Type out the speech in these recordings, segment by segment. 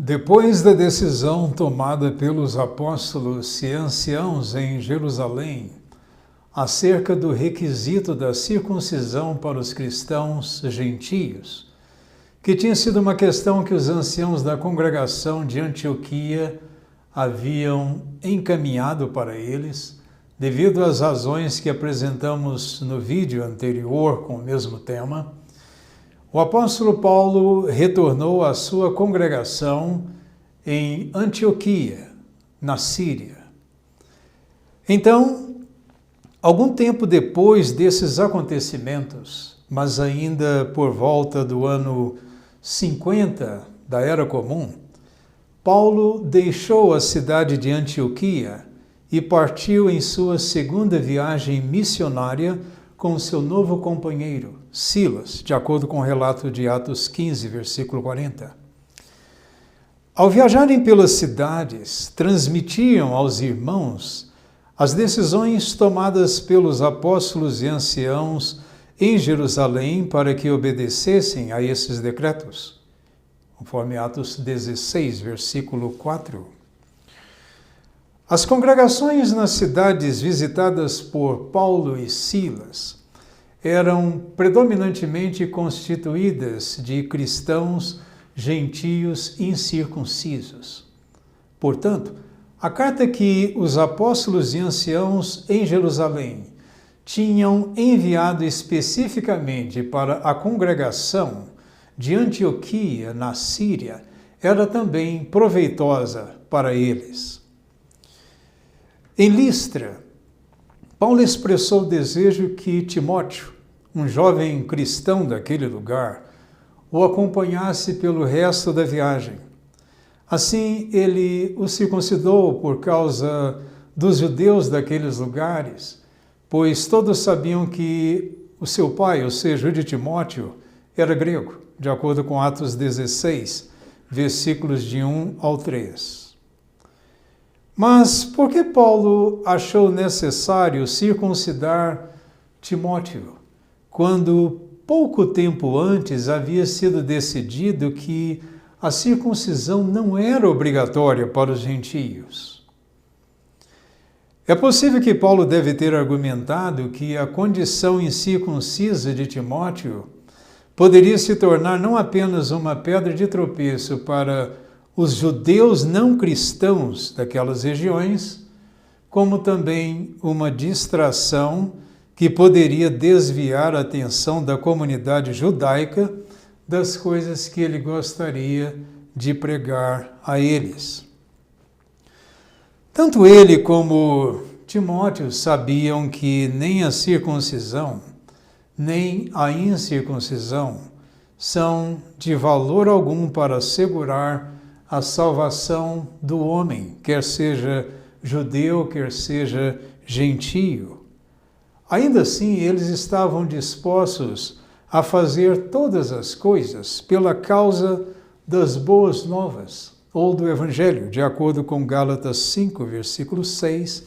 Depois da decisão tomada pelos apóstolos e anciãos em Jerusalém acerca do requisito da circuncisão para os cristãos gentios, que tinha sido uma questão que os anciãos da congregação de Antioquia haviam encaminhado para eles, devido às razões que apresentamos no vídeo anterior com o mesmo tema, o apóstolo Paulo retornou à sua congregação em Antioquia, na Síria. Então, algum tempo depois desses acontecimentos, mas ainda por volta do ano 50 da Era Comum, Paulo deixou a cidade de Antioquia e partiu em sua segunda viagem missionária com seu novo companheiro, Silas, de acordo com o relato de Atos 15, versículo 40. Ao viajarem pelas cidades, transmitiam aos irmãos as decisões tomadas pelos apóstolos e anciãos em Jerusalém para que obedecessem a esses decretos, conforme Atos 16, versículo 4. As congregações nas cidades visitadas por Paulo e Silas eram predominantemente constituídas de cristãos gentios incircuncisos. Portanto, a carta que os apóstolos e anciãos em Jerusalém tinham enviado especificamente para a congregação de Antioquia, na Síria, era também proveitosa para eles. Em Listra, Paulo expressou o desejo que Timóteo, um jovem cristão daquele lugar, o acompanhasse pelo resto da viagem. Assim, ele o circuncidou por causa dos judeus daqueles lugares, pois todos sabiam que o seu pai, ou seja, o de Timóteo, era grego, de acordo com Atos 16, versículos de 1 ao 3. Mas por que Paulo achou necessário circuncidar Timóteo, quando pouco tempo antes havia sido decidido que a circuncisão não era obrigatória para os gentios? É possível que Paulo deve ter argumentado que a condição incircuncisa de Timóteo poderia se tornar não apenas uma pedra de tropeço para os judeus não cristãos daquelas regiões, como também uma distração que poderia desviar a atenção da comunidade judaica das coisas que ele gostaria de pregar a eles. Tanto ele como Timóteo sabiam que nem a circuncisão, nem a incircuncisão são de valor algum para assegurar a salvação do homem, quer seja judeu, quer seja gentio. Ainda assim, eles estavam dispostos a fazer todas as coisas pela causa das boas novas, ou do Evangelho, de acordo com Gálatas 5, versículo 6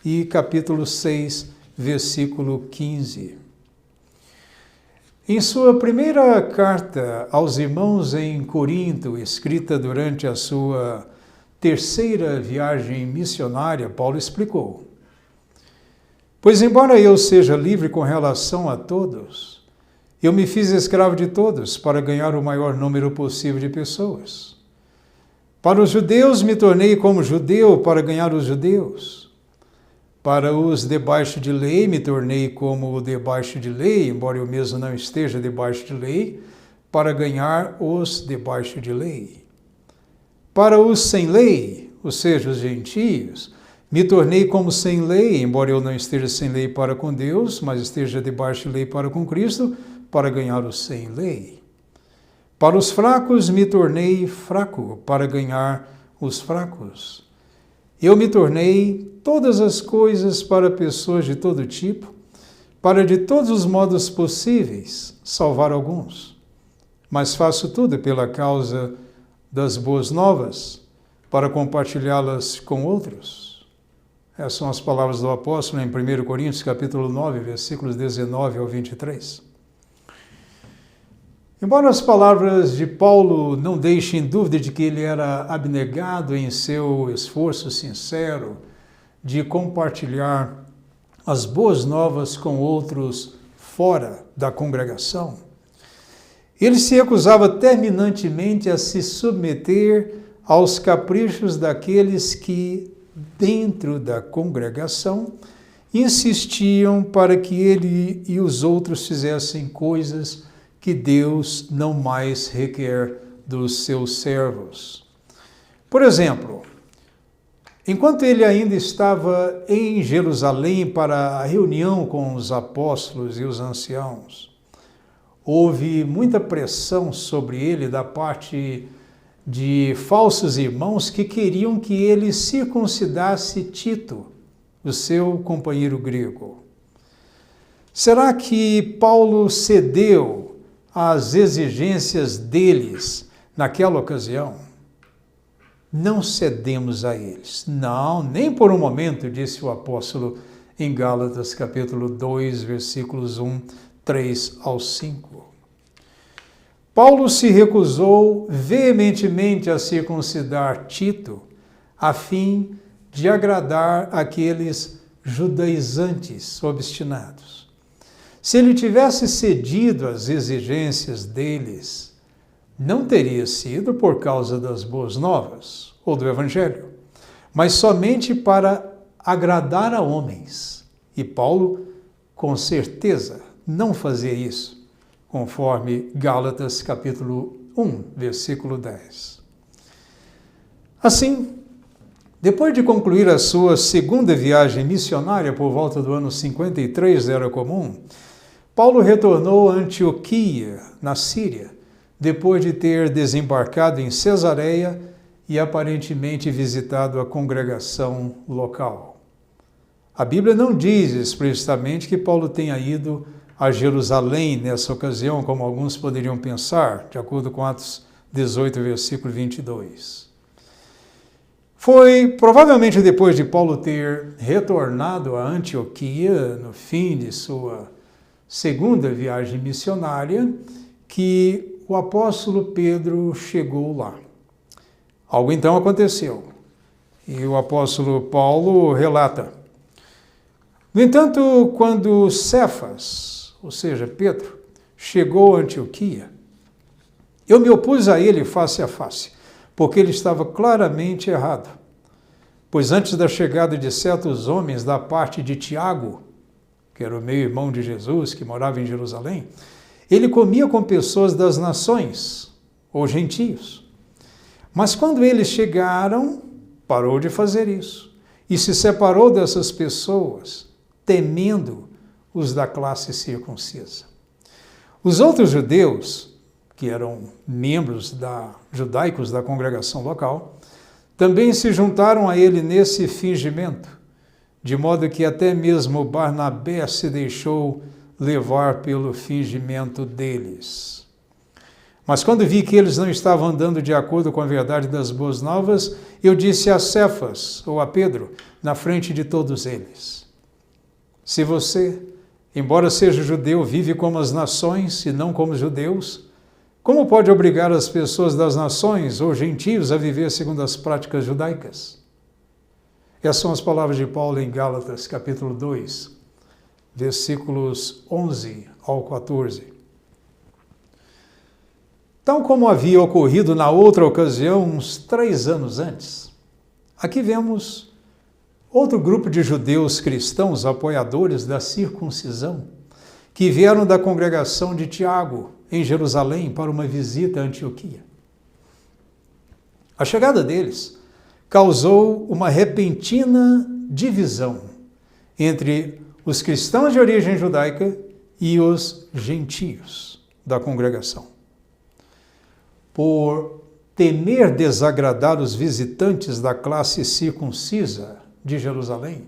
e capítulo 6, versículo 15. Em sua primeira carta aos irmãos em Corinto, escrita durante a sua terceira viagem missionária, Paulo explicou: pois embora eu seja livre com relação a todos, eu me fiz escravo de todos para ganhar o maior número possível de pessoas. Para os judeus me tornei como judeu para ganhar os judeus. Para os debaixo de lei, me tornei como o debaixo de lei, embora eu mesmo não esteja debaixo de lei, para ganhar os debaixo de lei. Para os sem lei, ou seja, os gentios, me tornei como sem lei, embora eu não esteja sem lei para com Deus, mas esteja debaixo de lei para com Cristo, para ganhar os sem lei. Para os fracos, me tornei fraco, para ganhar os fracos. Eu me tornei todas as coisas para pessoas de todo tipo, para de todos os modos possíveis salvar alguns. Mas faço tudo pela causa das boas novas, para compartilhá-las com outros. Essas são as palavras do apóstolo em 1 Coríntios, capítulo 9, versículos 19 ao 23. Embora as palavras de Paulo não deixem dúvida de que ele era abnegado em seu esforço sincero de compartilhar as boas novas com outros fora da congregação, ele se recusava terminantemente a se submeter aos caprichos daqueles que, dentro da congregação, insistiam para que ele e os outros fizessem coisas que Deus não mais requer dos seus servos. Por exemplo, enquanto ele ainda estava em Jerusalém para a reunião com os apóstolos e os anciãos, houve muita pressão sobre ele da parte de falsos irmãos que queriam que ele circuncidasse Tito, o seu companheiro grego. Será que Paulo cedeu às exigências deles naquela ocasião? Não cedemos a eles. Não, nem por um momento, disse o apóstolo em Gálatas capítulo 2, versículos 1, 3 ao 5. Paulo se recusou veementemente a circuncidar Tito, a fim de agradar aqueles judaizantes obstinados. Se ele tivesse cedido às exigências deles, não teria sido por causa das boas novas ou do Evangelho, mas somente para agradar a homens. E Paulo, com certeza, não fazia isso, conforme Gálatas capítulo 1, versículo 10. Assim, depois de concluir a sua segunda viagem missionária por volta do ano 53 da Era Comum, Paulo retornou a Antioquia, na Síria, depois de ter desembarcado em Cesareia e aparentemente visitado a congregação local. A Bíblia não diz explicitamente que Paulo tenha ido a Jerusalém nessa ocasião, como alguns poderiam pensar, de acordo com Atos 18, versículo 22. Foi provavelmente depois de Paulo ter retornado a Antioquia, no fim de sua segunda viagem missionária, que o apóstolo Pedro chegou lá. Algo então aconteceu, e o apóstolo Paulo relata: no entanto, quando Cefas, ou seja, Pedro, chegou a Antioquia, eu me opus a ele face a face, porque ele estava claramente errado. Pois antes da chegada de certos homens da parte de Tiago, que era o meio-irmão de Jesus, que morava em Jerusalém, ele comia com pessoas das nações, ou gentios. Mas quando eles chegaram, parou de fazer isso e se separou dessas pessoas, temendo os da classe circuncisa. Os outros judeus, que eram membros judaicos da congregação local, também se juntaram a ele nesse fingimento, de modo que até mesmo Barnabé se deixou levar pelo fingimento deles. Mas quando vi que eles não estavam andando de acordo com a verdade das boas novas, eu disse a Cefas, ou a Pedro, na frente de todos eles: se você, embora seja judeu, vive como as nações e não como os judeus, como pode obrigar as pessoas das nações ou gentios a viver segundo as práticas judaicas? Essas são as palavras de Paulo em Gálatas, capítulo 2, versículos 11 ao 14. Tal como havia ocorrido na outra ocasião, uns 3 anos antes, aqui vemos outro grupo de judeus cristãos apoiadores da circuncisão, que vieram da congregação de Tiago, em Jerusalém, para uma visita a Antioquia. A chegada deles causou uma repentina divisão entre os cristãos de origem judaica e os gentios da congregação. Por temer desagradar os visitantes da classe circuncisa de Jerusalém,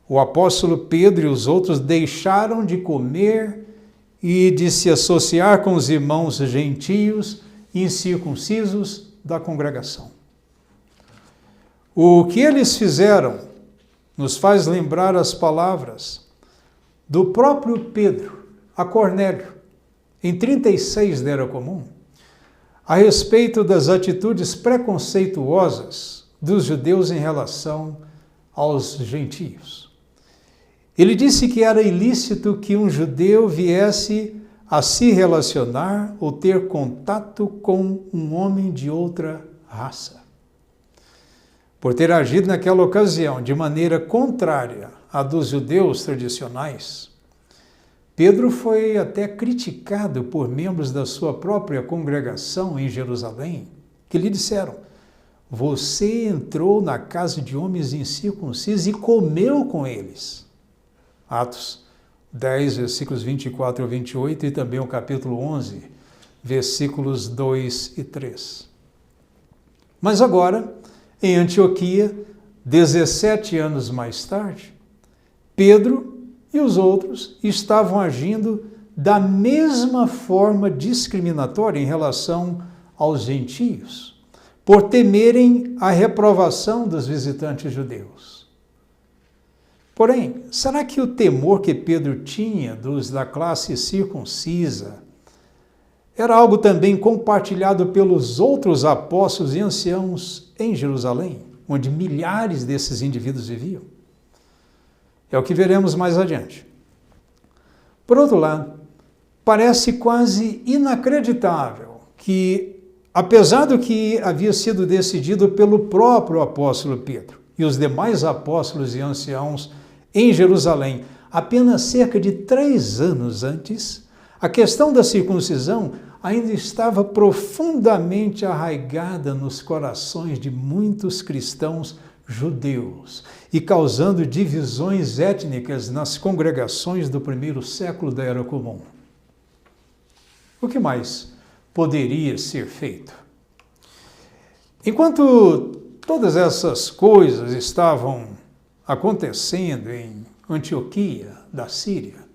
o apóstolo Pedro e os outros deixaram de comer e de se associar com os irmãos gentios incircuncisos da congregação. O que eles fizeram nos faz lembrar as palavras do próprio Pedro a Cornélio, em 36 da Era Comum, a respeito das atitudes preconceituosas dos judeus em relação aos gentios. Ele disse que era ilícito que um judeu viesse a se relacionar ou ter contato com um homem de outra raça. Por ter agido naquela ocasião de maneira contrária à dos judeus tradicionais, Pedro foi até criticado por membros da sua própria congregação em Jerusalém, que lhe disseram: você entrou na casa de homens incircuncisos e comeu com eles. Atos 10, versículos 24 ao 28 e também o capítulo 11, versículos 2 e 3. Mas agora, em Antioquia, 17 anos mais tarde, Pedro e os outros estavam agindo da mesma forma discriminatória em relação aos gentios, por temerem a reprovação dos visitantes judeus. Porém, será que o temor que Pedro tinha dos da classe circuncisa era algo também compartilhado pelos outros apóstolos e anciãos em Jerusalém, onde milhares desses indivíduos viviam? É o que veremos mais adiante. Por outro lado, parece quase inacreditável que, apesar do que havia sido decidido pelo próprio apóstolo Pedro e os demais apóstolos e anciãos em Jerusalém, apenas cerca de 3 anos antes, a questão da circuncisão ainda estava profundamente arraigada nos corações de muitos cristãos judeus e causando divisões étnicas nas congregações do primeiro século da Era Comum. O que mais poderia ser feito? Enquanto todas essas coisas estavam acontecendo em Antioquia, da Síria,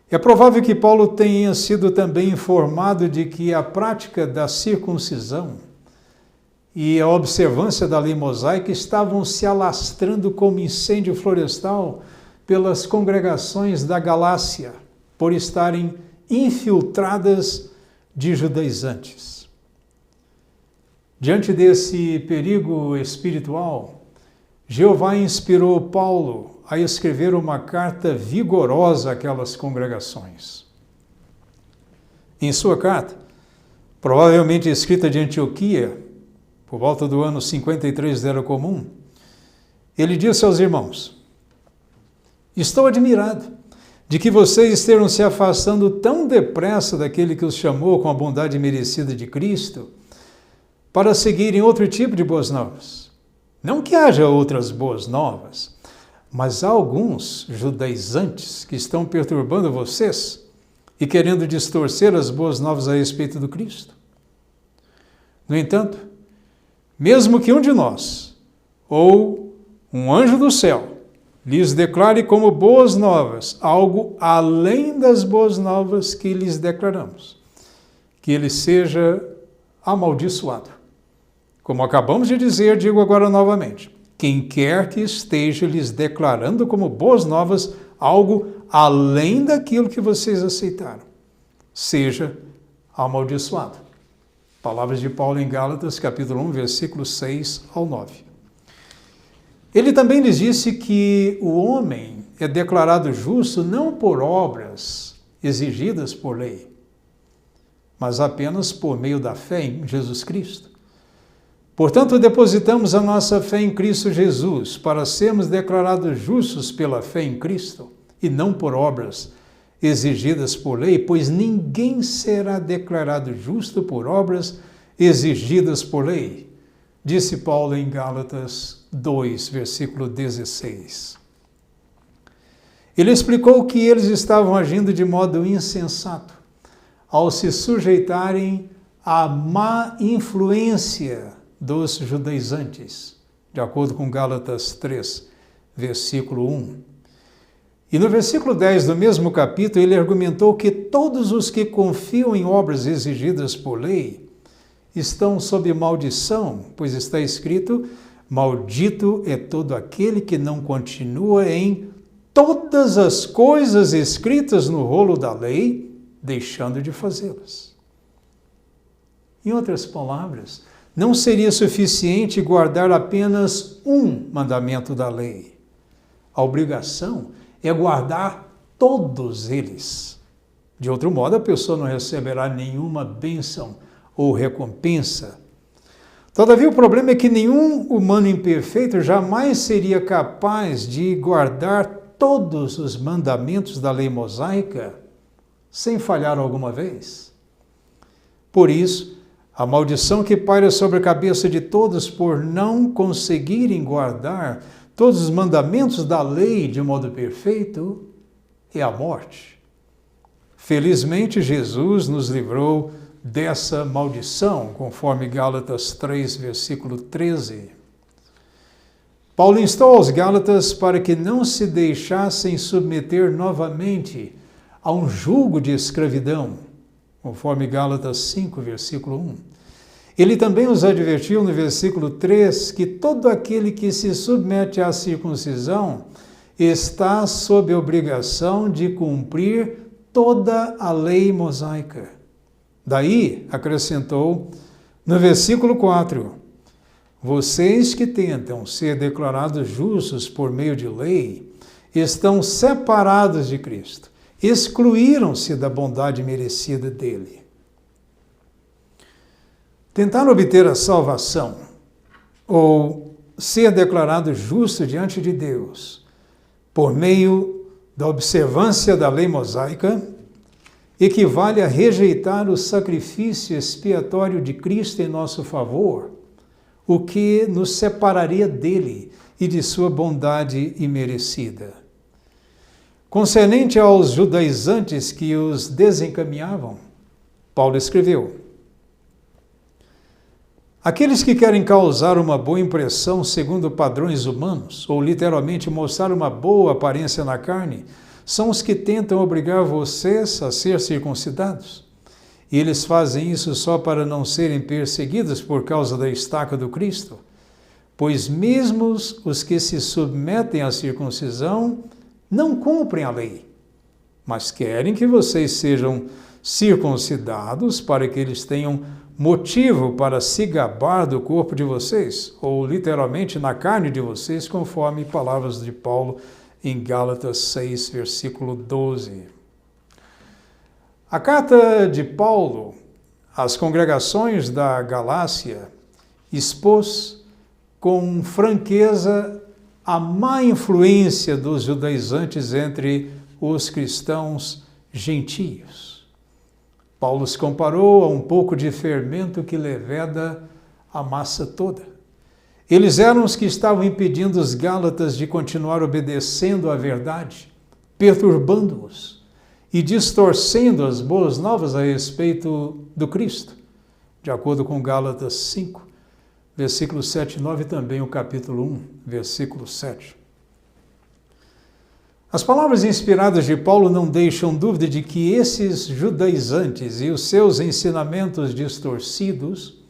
é provável que Paulo tenha sido também informado de que a prática da circuncisão e a observância da lei mosaica estavam se alastrando como incêndio florestal pelas congregações da Galácia, por estarem infiltradas de judaizantes. Diante desse perigo espiritual, Jeová inspirou Paulo a escrever uma carta vigorosa àquelas congregações. Em sua carta, provavelmente escrita de Antioquia, por volta do ano 53 da Era Comum, ele disse aos irmãos: estou admirado de que vocês estejam se afastando tão depressa daquele que os chamou com a bondade merecida de Cristo para seguirem outro tipo de boas novas. Não que haja outras boas novas, mas há alguns judaizantes que estão perturbando vocês e querendo distorcer as boas novas a respeito do Cristo. No entanto, mesmo que um de nós, ou um anjo do céu, lhes declare como boas novas algo além das boas novas que lhes declaramos, que ele seja amaldiçoado. Como acabamos de dizer, digo agora novamente: quem quer que esteja lhes declarando como boas novas algo além daquilo que vocês aceitaram, seja amaldiçoado. Palavras de Paulo em Gálatas, capítulo 1, versículos 6 ao 9. Ele também lhes disse que o homem é declarado justo não por obras exigidas por lei, mas apenas por meio da fé em Jesus Cristo. Portanto, depositamos a nossa fé em Cristo Jesus para sermos declarados justos pela fé em Cristo e não por obras exigidas por lei, pois ninguém será declarado justo por obras exigidas por lei, disse Paulo em Gálatas 2, versículo 16. Ele explicou que eles estavam agindo de modo insensato ao se sujeitarem à má influência dos judaizantes, de acordo com Gálatas 3, versículo 1. E no versículo 10 do mesmo capítulo, ele argumentou que todos os que confiam em obras exigidas por lei estão sob maldição, pois está escrito: maldito é todo aquele que não continua em todas as coisas escritas no rolo da lei, deixando de fazê-las. Em outras palavras, não seria suficiente guardar apenas um mandamento da lei. A obrigação é guardar todos eles. De outro modo, a pessoa não receberá nenhuma bênção ou recompensa. Todavia, o problema é que nenhum humano imperfeito jamais seria capaz de guardar todos os mandamentos da lei mosaica sem falhar alguma vez. Por isso, a maldição que paira sobre a cabeça de todos por não conseguirem guardar todos os mandamentos da lei de modo perfeito é a morte. Felizmente, Jesus nos livrou dessa maldição, conforme Gálatas 3, versículo 13. Paulo instou aos Gálatas para que não se deixassem submeter novamente a um jugo de escravidão, conforme Gálatas 5, versículo 1. Ele também os advertiu no versículo 3 que todo aquele que se submete à circuncisão está sob a obrigação de cumprir toda a lei mosaica. Daí, acrescentou, no versículo 4, vocês que tentam ser declarados justos por meio de lei, estão separados de Cristo, excluíram-se da bondade merecida dele. Tentar obter a salvação, ou ser declarado justo diante de Deus, por meio da observância da lei mosaica, equivale a rejeitar o sacrifício expiatório de Cristo em nosso favor, o que nos separaria dele e de sua bondade imerecida. Concernente aos judaizantes que os desencaminhavam, Paulo escreveu: aqueles que querem causar uma boa impressão segundo padrões humanos, ou literalmente mostrar uma boa aparência na carne, são os que tentam obrigar vocês a ser circuncidados. E eles fazem isso só para não serem perseguidos por causa da estaca do Cristo. Pois mesmo os que se submetem à circuncisão não cumprem a lei, mas querem que vocês sejam circuncidados para que eles tenham motivo para se gabar do corpo de vocês, ou literalmente na carne de vocês, conforme palavras de Paulo em Gálatas 6, versículo 12. A carta de Paulo às congregações da Galácia expôs com franqueza a má influência dos judaizantes entre os cristãos gentios. Paulo os comparou a um pouco de fermento que leveda a massa toda. Eles eram os que estavam impedindo os Gálatas de continuar obedecendo à verdade, perturbando-os e distorcendo as boas novas a respeito do Cristo, de acordo com Gálatas 5, versículos 7 e 9, e também o capítulo 1, versículo 7. As palavras inspiradas de Paulo não deixam dúvida de que esses judaizantes e os seus ensinamentos distorcidos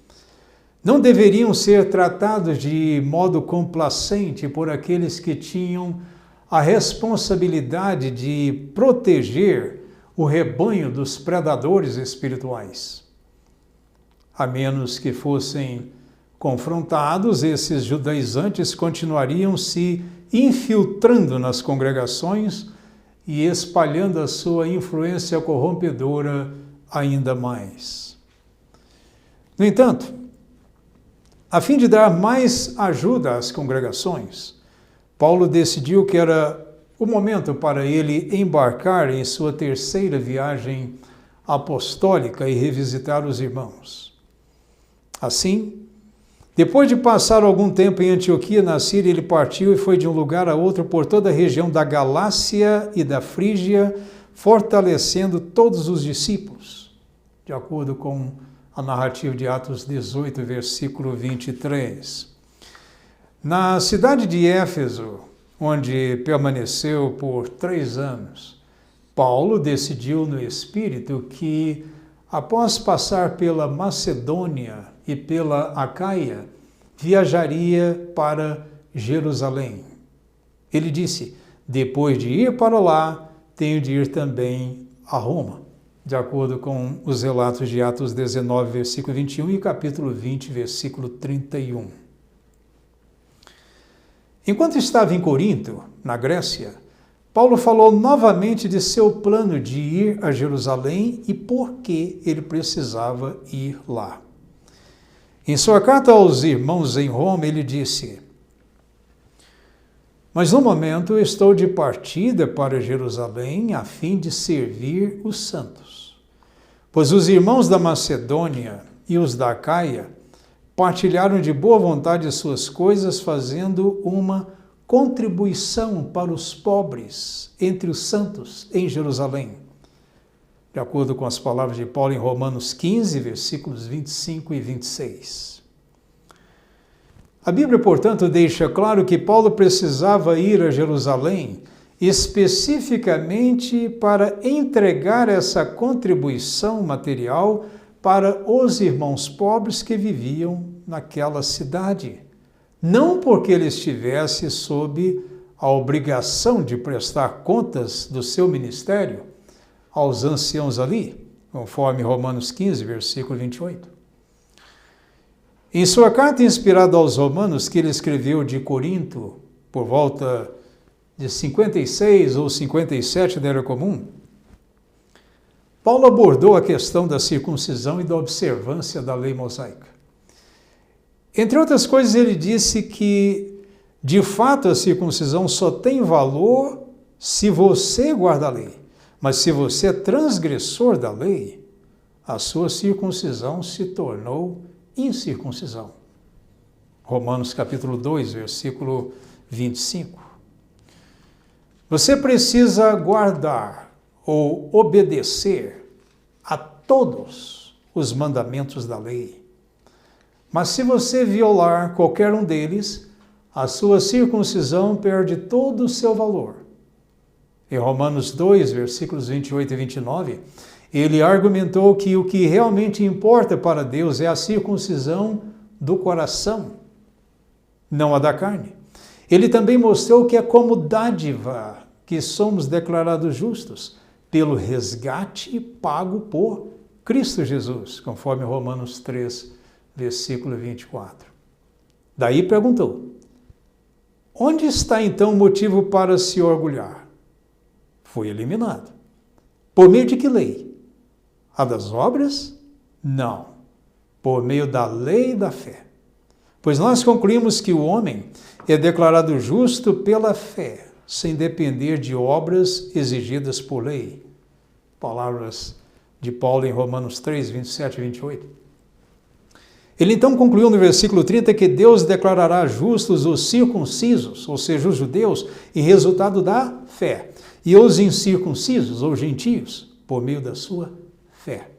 não deveriam ser tratados de modo complacente por aqueles que tinham a responsabilidade de proteger o rebanho dos predadores espirituais. A menos que fossem confrontados, esses judaizantes continuariam se infiltrando nas congregações e espalhando a sua influência corrompedora ainda mais. No entanto, a fim de dar mais ajuda às congregações, Paulo decidiu que era o momento para ele embarcar em sua terceira viagem apostólica e revisitar os irmãos. Assim, depois de passar algum tempo em Antioquia, na Síria, ele partiu e foi de um lugar a outro por toda a região da Galácia e da Frígia, fortalecendo todos os discípulos, de acordo com a narrativa de Atos 18, versículo 23. Na cidade de Éfeso, onde permaneceu por 3 anos, Paulo decidiu no Espírito que, após passar pela Macedônia e pela Acaia, viajaria para Jerusalém. Ele disse: depois de ir para lá, tenho de ir também a Roma. de acordo com os relatos de Atos 19, versículo 21 e capítulo 20, versículo 31. Enquanto estava em Corinto, na Grécia, Paulo falou novamente de seu plano de ir a Jerusalém e por que ele precisava ir lá. Em sua carta aos irmãos em Roma, ele disse: "Mas no momento estou de partida para Jerusalém a fim de servir os santos, pois os irmãos da Macedônia e os da Acaia partilharam de boa vontade suas coisas, fazendo uma contribuição para os pobres entre os santos em Jerusalém", de acordo com as palavras de Paulo em Romanos 15, versículos 25 e 26. A Bíblia, portanto, deixa claro que Paulo precisava ir a Jerusalém especificamente para entregar essa contribuição material para os irmãos pobres que viviam naquela cidade. Não porque ele estivesse sob a obrigação de prestar contas do seu ministério aos anciãos ali, conforme Romanos 15, versículo 28. Em sua carta inspirada aos Romanos, que ele escreveu de Corinto, por volta de 56 ou 57 da Era Comum, Paulo abordou a questão da circuncisão e da observância da lei mosaica. Entre outras coisas, ele disse que, de fato, a circuncisão só tem valor se você guarda a lei. Mas se você é transgressor da lei, a sua circuncisão se tornou incircuncisão. Romanos capítulo 2, versículo 25. Você precisa guardar ou obedecer a todos os mandamentos da lei. Mas se você violar qualquer um deles, a sua circuncisão perde todo o seu valor. Em Romanos 2, versículos 28 e 29, ele argumentou que o que realmente importa para Deus é a circuncisão do coração, não a da carne. Ele também mostrou que é como dádiva que somos declarados justos pelo resgate pago por Cristo Jesus, conforme Romanos 3, versículo 24. Daí perguntou: onde está então o motivo para se orgulhar? Foi eliminado. Por meio de que lei? A das obras? Não. Por meio da lei da fé. Pois nós concluímos que o homem é declarado justo pela fé, sem depender de obras exigidas por lei. Palavras de Paulo em Romanos 3, 27 e 28. Ele então concluiu no versículo 30 que Deus declarará justos os circuncisos, ou seja, os judeus, em resultado da fé, e os incircuncisos, ou gentios, por meio da sua fé.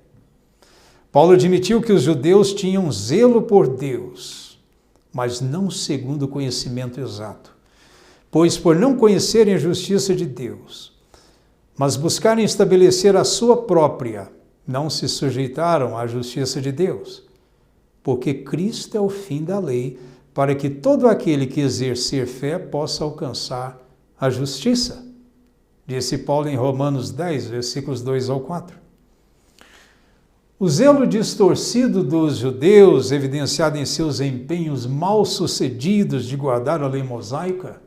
Paulo admitiu que os judeus tinham zelo por Deus, mas não segundo o conhecimento exato, pois por não conhecerem a justiça de Deus, mas buscarem estabelecer a sua própria, não se sujeitaram à justiça de Deus, porque Cristo é o fim da lei, para que todo aquele que exercer fé possa alcançar a justiça. Disse Paulo em Romanos 10, versículos 2 ao 4. O zelo distorcido dos judeus, evidenciado em seus empenhos mal-sucedidos de guardar a lei mosaica,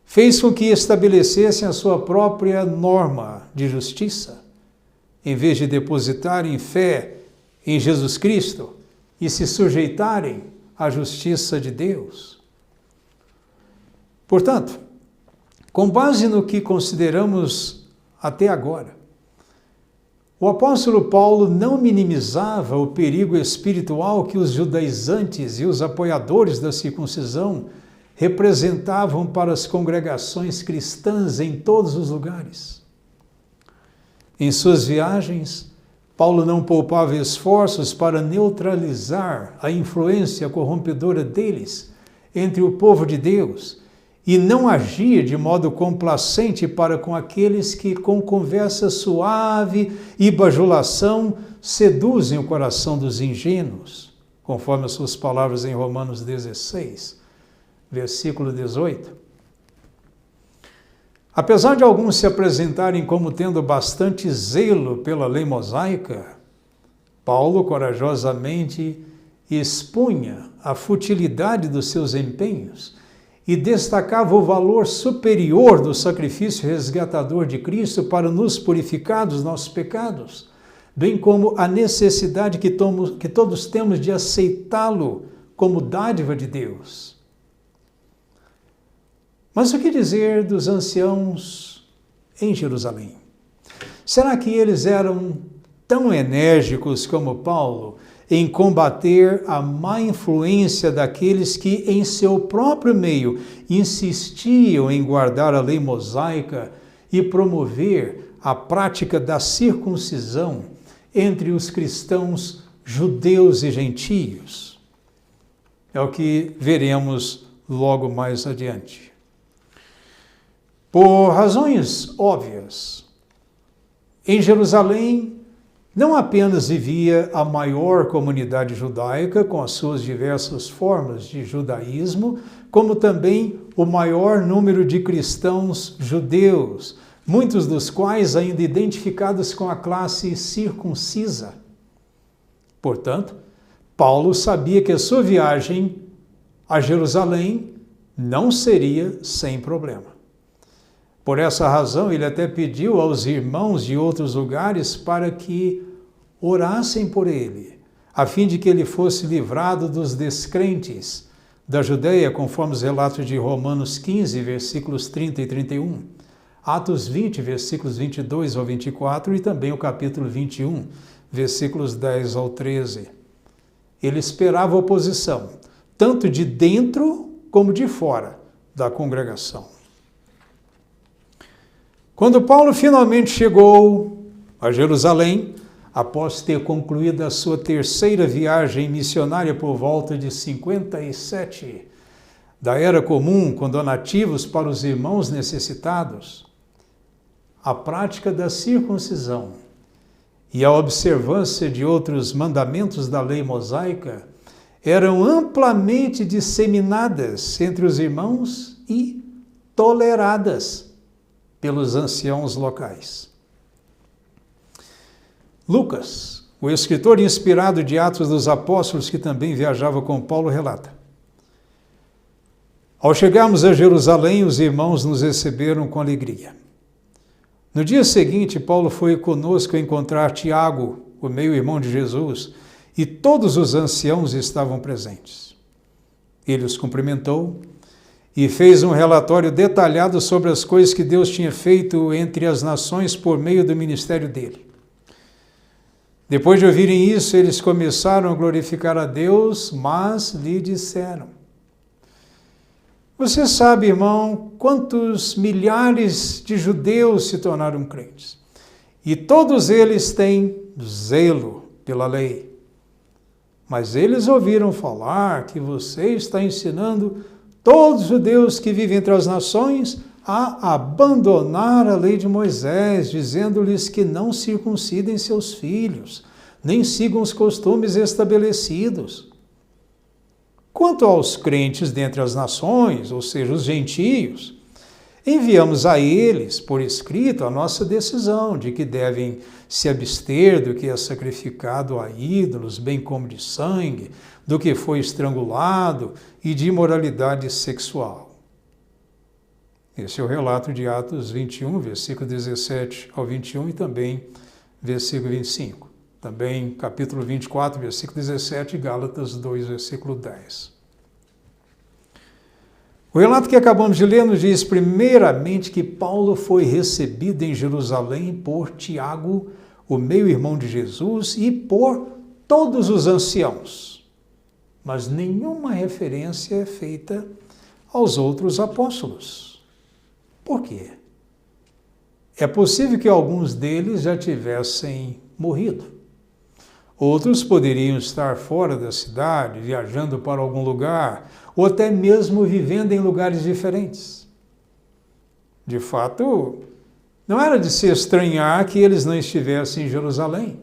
fez com que estabelecessem a sua própria norma de justiça, em vez de depositarem fé em Jesus Cristo e se sujeitarem à justiça de Deus. Portanto, com base no que consideramos até agora, o apóstolo Paulo não minimizava o perigo espiritual que os judaizantes e os apoiadores da circuncisão representavam para as congregações cristãs em todos os lugares. Em suas viagens, Paulo não poupava esforços para neutralizar a influência corrompedora deles entre o povo de Deus e não agia de modo complacente para com aqueles que, com conversa suave e bajulação, seduzem o coração dos ingênuos, conforme as suas palavras em Romanos 16, versículo 18. Apesar de alguns se apresentarem como tendo bastante zelo pela lei mosaica, Paulo corajosamente expunha a futilidade dos seus empenhos e destacava o valor superior do sacrifício resgatador de Cristo para nos purificar dos nossos pecados, bem como a necessidade que todos temos de aceitá-lo como dádiva de Deus. Mas o que dizer dos anciãos em Jerusalém? Será que eles eram tão enérgicos como Paulo em combater a má influência daqueles que, em seu próprio meio, insistiam em guardar a lei mosaica e promover a prática da circuncisão entre os cristãos judeus e gentios? É o que veremos logo mais adiante. Por razões óbvias, em Jerusalém não apenas vivia a maior comunidade judaica com as suas diversas formas de judaísmo, como também o maior número de cristãos judeus, muitos dos quais ainda identificados com a classe circuncisa. Portanto, Paulo sabia que a sua viagem a Jerusalém não seria sem problema. Por essa razão, ele até pediu aos irmãos de outros lugares para que orassem por ele, a fim de que ele fosse livrado dos descrentes da Judeia, conforme os relatos de Romanos 15, versículos 30 e 31, Atos 20, versículos 22 ao 24 e também o capítulo 21, versículos 10 ao 13. Ele esperava oposição, tanto de dentro como de fora da congregação. Quando Paulo finalmente chegou a Jerusalém, após ter concluído a sua terceira viagem missionária por volta de 57 da Era Comum, com donativos para os irmãos necessitados, a prática da circuncisão e a observância de outros mandamentos da lei mosaica eram amplamente disseminadas entre os irmãos e toleradas pelos anciãos locais. Lucas, o escritor inspirado de Atos dos Apóstolos, que também viajava com Paulo, relata: ao chegarmos a Jerusalém, os irmãos nos receberam com alegria. No dia seguinte, Paulo foi conosco encontrar Tiago, o meio-irmão de Jesus, e todos os anciãos estavam presentes. Ele os cumprimentou e fez um relatório detalhado sobre as coisas que Deus tinha feito entre as nações por meio do ministério dele. Depois de ouvirem isso, eles começaram a glorificar a Deus, mas lhe disseram: você sabe, irmão, quantos milhares de judeus se tornaram crentes, e todos eles têm zelo pela lei. Mas eles ouviram falar que você está ensinando todos os judeus que vivem entre as nações a abandonar a lei de Moisés, dizendo-lhes que não circuncidem seus filhos, nem sigam os costumes estabelecidos. Quanto aos crentes dentre as nações, ou seja, os gentios, enviamos a eles, por escrito, a nossa decisão de que devem se abster do que é sacrificado a ídolos, bem como de sangue, do que foi estrangulado e de imoralidade sexual. Esse é o relato de Atos 21, versículo 17 ao 21 e também versículo 25. Também capítulo 24, versículo 17 e Gálatas 2, versículo 10. O relato que acabamos de ler nos diz primeiramente que Paulo foi recebido em Jerusalém por Tiago, o meio-irmão de Jesus, e por todos os anciãos. Mas nenhuma referência é feita aos outros apóstolos. Por quê? É possível que alguns deles já tivessem morrido. Outros poderiam estar fora da cidade, viajando para algum lugar, ou até mesmo vivendo em lugares diferentes. De fato, não era de se estranhar que eles não estivessem em Jerusalém,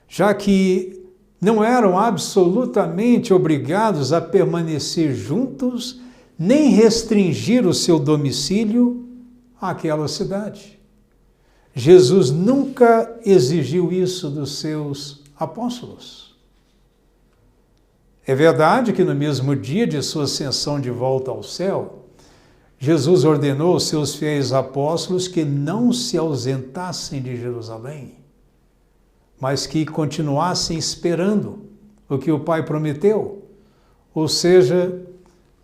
já que não eram absolutamente obrigados a permanecer juntos, nem restringir o seu domicílio àquela cidade. Jesus nunca exigiu isso dos seus apóstolos. É verdade que no mesmo dia de sua ascensão de volta ao céu, Jesus ordenou aos seus fiéis apóstolos que não se ausentassem de Jerusalém, mas que continuassem esperando o que o Pai prometeu, ou seja,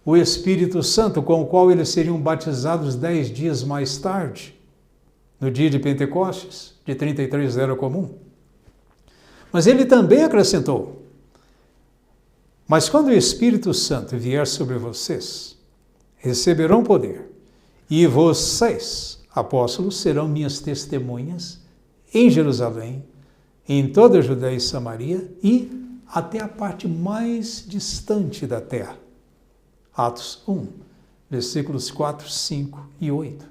o Espírito Santo, com o qual eles seriam batizados 10 dias mais tarde, no dia de Pentecostes, de 33 da Era Comum. Mas ele também acrescentou: mas quando o Espírito Santo vier sobre vocês, receberão poder, e vocês, apóstolos, serão minhas testemunhas em Jerusalém, em toda a Judéia e Samaria e até a parte mais distante da terra. Atos 1, versículos 4, 5 e 8.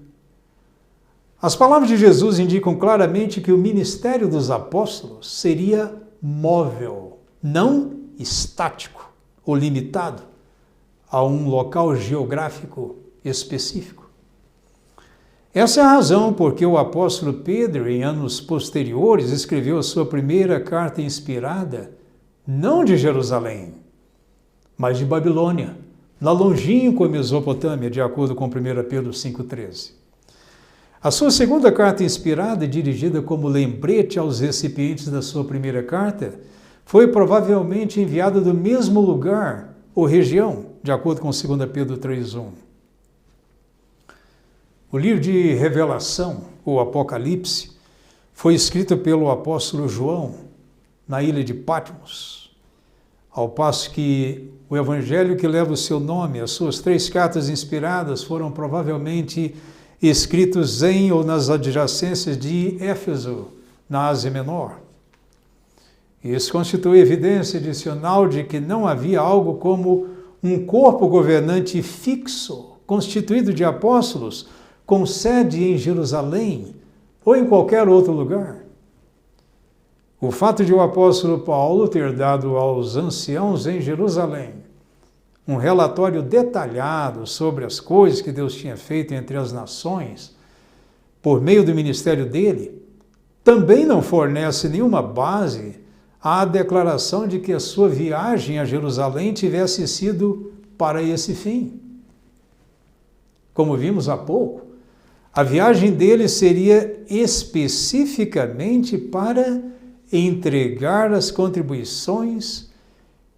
As palavras de Jesus indicam claramente que o ministério dos apóstolos seria móvel, não estático ou limitado a um local geográfico específico. Essa é a razão por que o apóstolo Pedro, em anos posteriores, escreveu a sua primeira carta inspirada, não de Jerusalém, mas de Babilônia, na longínqua Mesopotâmia, de acordo com 1 Pedro 5,13. A sua segunda carta inspirada, dirigida como lembrete aos recipientes da sua primeira carta, foi provavelmente enviada do mesmo lugar ou região, de acordo com 2 Pedro 3,1. O livro de Revelação, ou Apocalipse, foi escrito pelo apóstolo João, na ilha de Patmos, ao passo que o evangelho que leva o seu nome, as suas 3 cartas inspiradas, foram provavelmente escritos em ou nas adjacências de Éfeso, na Ásia Menor. Isso constitui evidência adicional de que não havia algo como um corpo governante fixo, constituído de apóstolos, com sede em Jerusalém ou em qualquer outro lugar. O fato de o apóstolo Paulo ter dado aos anciãos em Jerusalém um relatório detalhado sobre as coisas que Deus tinha feito entre as nações, por meio do ministério dele, também não fornece nenhuma base à declaração de que a sua viagem a Jerusalém tivesse sido para esse fim. Como vimos há pouco, a viagem dele seria especificamente para entregar as contribuições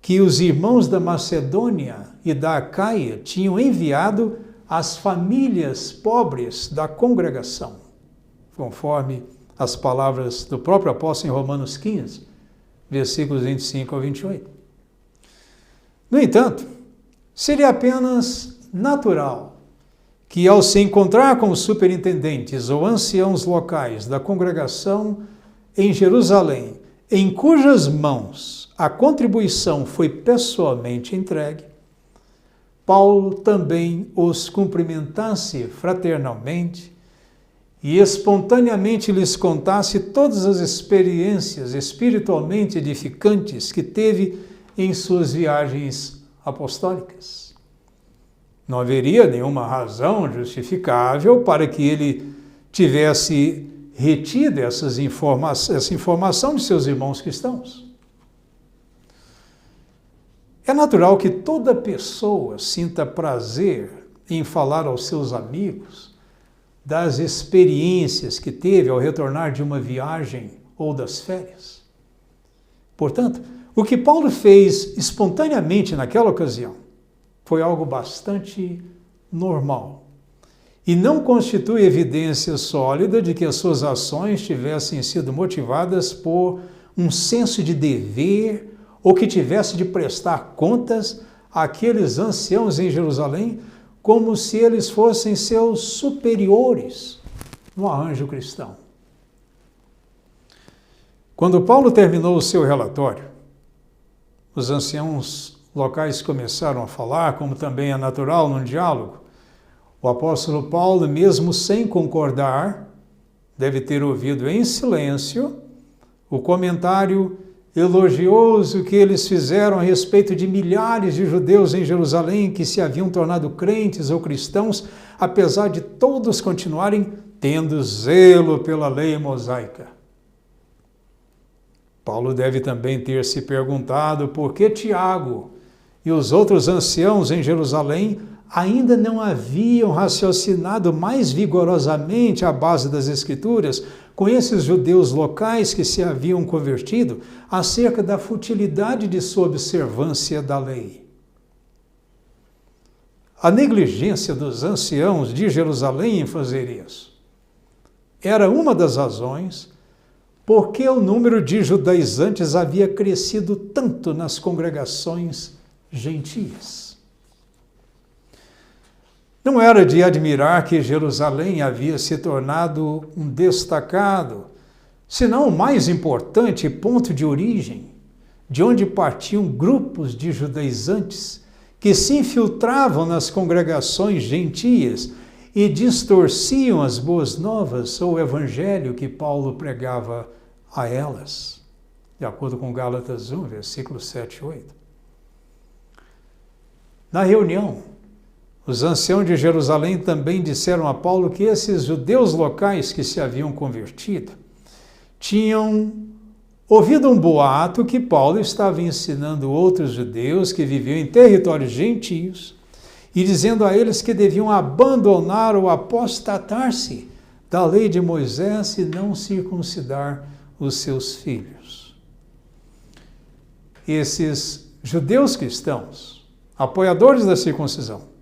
que os irmãos da Macedônia e da Acaia tinham enviado às famílias pobres da congregação, conforme as palavras do próprio apóstolo em Romanos 15, versículos 25 ao 28. No entanto, seria apenas natural que, ao se encontrar com os superintendentes ou anciãos locais da congregação em Jerusalém, em cujas mãos a contribuição foi pessoalmente entregue, Paulo também os cumprimentasse fraternalmente e espontaneamente lhes contasse todas as experiências espiritualmente edificantes que teve em suas viagens apostólicas. Não haveria nenhuma razão justificável para que ele tivesse retido essa informação de seus irmãos cristãos. É natural que toda pessoa sinta prazer em falar aos seus amigos das experiências que teve ao retornar de uma viagem ou das férias. Portanto, o que Paulo fez espontaneamente naquela ocasião foi algo bastante normal e não constitui evidência sólida de que as suas ações tivessem sido motivadas por um senso de dever ou que tivesse de prestar contas àqueles anciãos em Jerusalém como se eles fossem seus superiores no arranjo cristão. Quando Paulo terminou o seu relatório, os anciãos locais começaram a falar, como também é natural num diálogo. O apóstolo Paulo, mesmo sem concordar, deve ter ouvido em silêncio o comentário elogioso que eles fizeram a respeito de milhares de judeus em Jerusalém que se haviam tornado crentes ou cristãos, apesar de todos continuarem tendo zelo pela lei mosaica. Paulo deve também ter se perguntado por que Tiago e os outros anciãos em Jerusalém ainda não haviam raciocinado mais vigorosamente à base das Escrituras com esses judeus locais que se haviam convertido acerca da futilidade de sua observância da lei. A negligência dos anciãos de Jerusalém em fazer isso era uma das razões por que o número de judaizantes havia crescido tanto nas congregações gentias. Não era de admirar que Jerusalém havia se tornado um destacado, senão o mais importante ponto de origem, de onde partiam grupos de judaizantes que se infiltravam nas congregações gentias e distorciam as boas novas ou o evangelho que Paulo pregava a elas, de acordo com Gálatas 1, versículos 7 e 8. Na reunião, os anciãos de Jerusalém também disseram a Paulo que esses judeus locais que se haviam convertido tinham ouvido um boato que Paulo estava ensinando outros judeus que viviam em territórios gentios e dizendo a eles que deviam abandonar ou apostatar-se da lei de Moisés e não circuncidar os seus filhos. Esses judeus cristãos, apoiadores da circuncisão,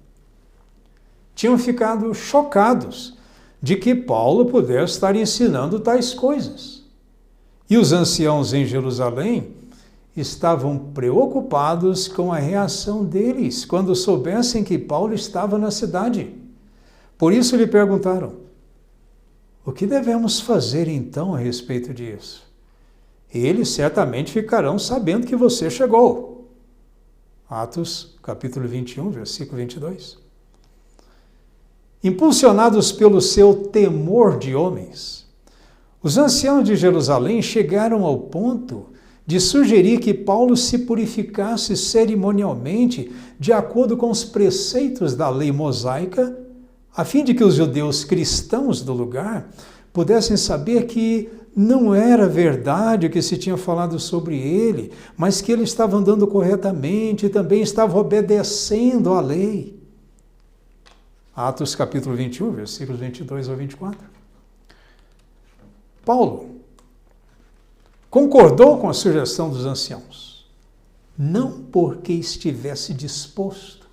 tinham ficado chocados de que Paulo pudesse estar ensinando tais coisas. E os anciãos em Jerusalém estavam preocupados com a reação deles quando soubessem que Paulo estava na cidade. Por isso lhe perguntaram: o que devemos fazer então a respeito disso? Eles certamente ficarão sabendo que você chegou. Atos, capítulo 21, versículo 22. Impulsionados pelo seu temor de homens, os anciãos de Jerusalém chegaram ao ponto de sugerir que Paulo se purificasse cerimonialmente de acordo com os preceitos da lei mosaica, a fim de que os judeus cristãos do lugar pudessem saber que não era verdade o que se tinha falado sobre ele, mas que ele estava andando corretamente e também estava obedecendo à lei. Atos capítulo 21, versículos 22 ao 24. Paulo concordou com a sugestão dos anciãos, não porque estivesse disposto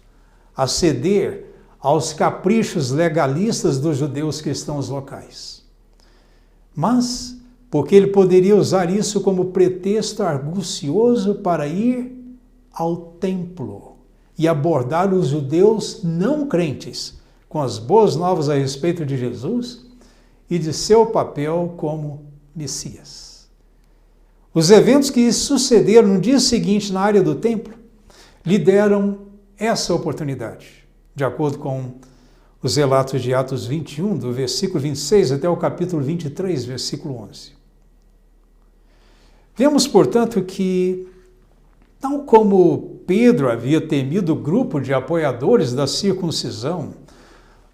a ceder aos caprichos legalistas dos judeus cristãos locais, mas porque ele poderia usar isso como pretexto argucioso para ir ao templo e abordar os judeus não crentes com as boas novas a respeito de Jesus e de seu papel como Messias. Os eventos que sucederam no dia seguinte na área do templo lhe deram essa oportunidade, de acordo com os relatos de Atos 21, do versículo 26 até o capítulo 23, versículo 11. Vemos, portanto, que, tal como Pedro havia temido o grupo de apoiadores da circuncisão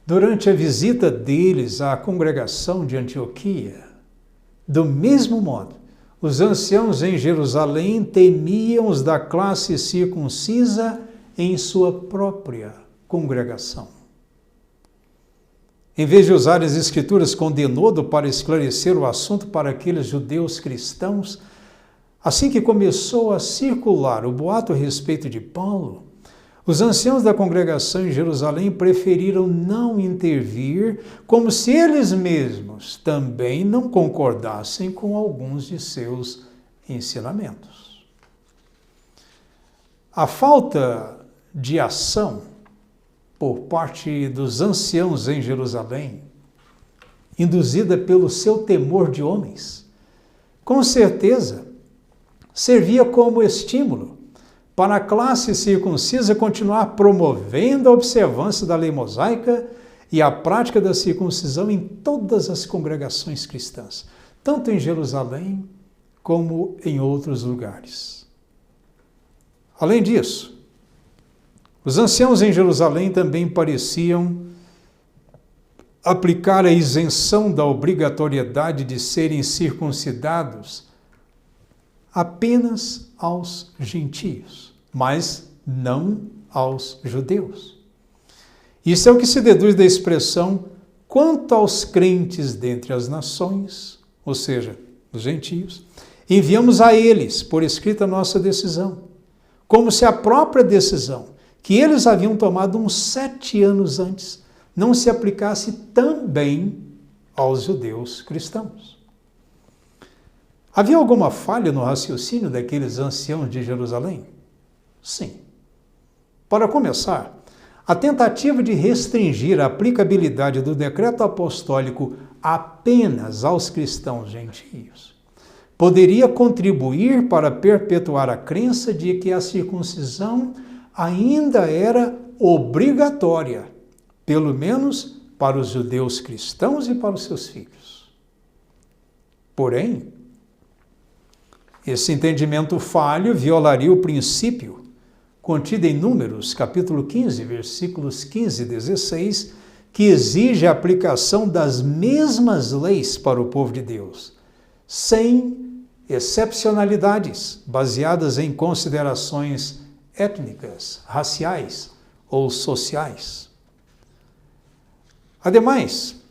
durante a visita deles à congregação de Antioquia, do mesmo modo, os anciãos em Jerusalém temiam os da classe circuncisa em sua própria congregação. Em vez de usar as Escrituras com denodo para esclarecer o assunto para aqueles judeus cristãos, assim que começou a circular o boato a respeito de Paulo, os anciãos da congregação em Jerusalém preferiram não intervir, como se eles mesmos também não concordassem com alguns de seus ensinamentos. A falta de ação por parte dos anciãos em Jerusalém, induzida pelo seu temor de homens, com certeza servia como estímulo para a classe circuncisa continuar promovendo a observância da lei mosaica e a prática da circuncisão em todas as congregações cristãs, tanto em Jerusalém como em outros lugares. Além disso, os anciãos em Jerusalém também pareciam aplicar a isenção da obrigatoriedade de serem circuncidados apenas aos gentios, mas não aos judeus. Isso é o que se deduz da expressão quanto aos crentes dentre as nações, ou seja, os gentios, enviamos a eles por escrita a nossa decisão, como se a própria decisão que eles haviam tomado uns 7 anos antes não se aplicasse também aos judeus cristãos. Havia alguma falha no raciocínio daqueles anciãos de Jerusalém? Sim. Para começar, a tentativa de restringir a aplicabilidade do decreto apostólico apenas aos cristãos gentios poderia contribuir para perpetuar a crença de que a circuncisão ainda era obrigatória, pelo menos para os judeus cristãos e para os seus filhos. Porém, esse entendimento falho violaria o princípio contido em Números, capítulo 15, versículos 15 e 16, que exige a aplicação das mesmas leis para o povo de Deus, sem excepcionalidades baseadas em considerações étnicas, raciais ou sociais. Ademais,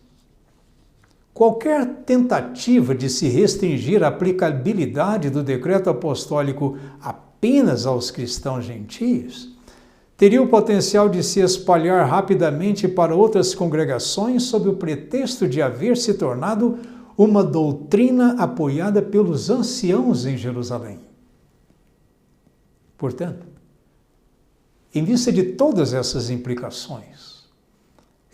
qualquer tentativa de se restringir a aplicabilidade do decreto apostólico apenas aos cristãos gentios teria o potencial de se espalhar rapidamente para outras congregações sob o pretexto de haver se tornado uma doutrina apoiada pelos anciãos em Jerusalém. Portanto, em vista de todas essas implicações,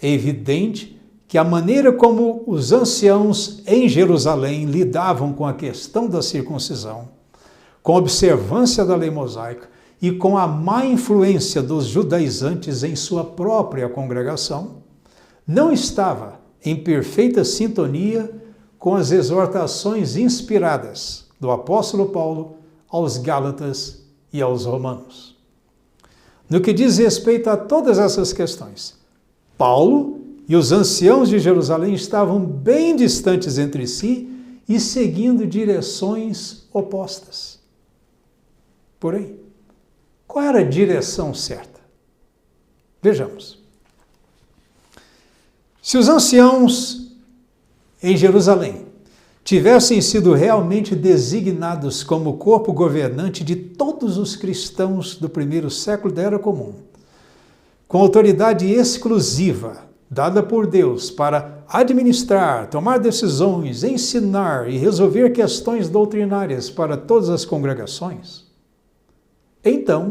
é evidente que a maneira como os anciãos em Jerusalém lidavam com a questão da circuncisão, com a observância da lei mosaica e com a má influência dos judaizantes em sua própria congregação, não estava em perfeita sintonia com as exortações inspiradas do apóstolo Paulo aos Gálatas e aos Romanos. No que diz respeito a todas essas questões, Paulo e os anciãos de Jerusalém estavam bem distantes entre si e seguindo direções opostas. Porém, qual era a direção certa? Vejamos. Se os anciãos em Jerusalém tivessem sido realmente designados como corpo governante de todos os cristãos do primeiro século da Era Comum, com autoridade exclusiva dada por Deus para administrar, tomar decisões, ensinar e resolver questões doutrinárias para todas as congregações, então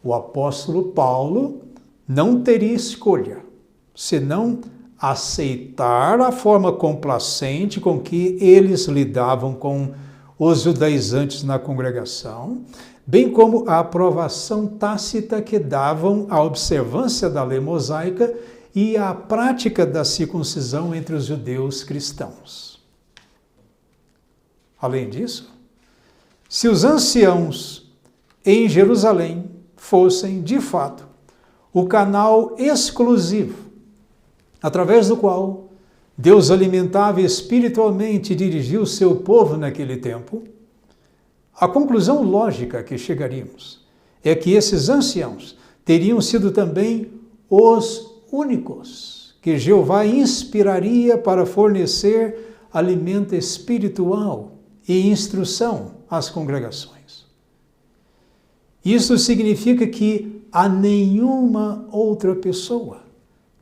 o apóstolo Paulo não teria escolha, senão aceitar a forma complacente com que eles lidavam com os judaizantes na congregação, bem como a aprovação tácita que davam à observância da lei mosaica e à prática da circuncisão entre os judeus cristãos. Além disso, se os anciãos em Jerusalém fossem, de fato, o canal exclusivo através do qual Deus alimentava espiritualmente e dirigia o seu povo naquele tempo, a conclusão lógica a que chegaríamos é que esses anciãos teriam sido também os únicos que Jeová inspiraria para fornecer alimento espiritual e instrução às congregações. Isso significa que a nenhuma outra pessoa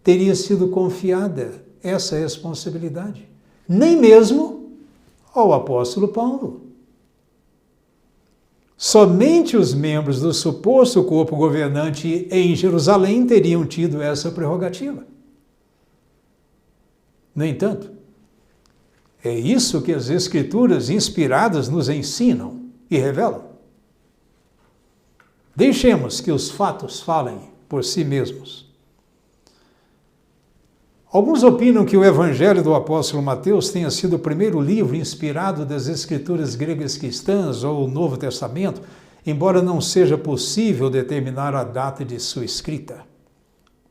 teria sido confiada essa responsabilidade, nem mesmo ao apóstolo Paulo. Somente os membros do suposto corpo governante em Jerusalém teriam tido essa prerrogativa. No entanto, é isso que as Escrituras inspiradas nos ensinam e revelam. Deixemos que os fatos falem por si mesmos. Alguns opinam que o Evangelho do apóstolo Mateus tenha sido o primeiro livro inspirado das escrituras gregas cristãs ou o Novo Testamento, embora não seja possível determinar a data de sua escrita.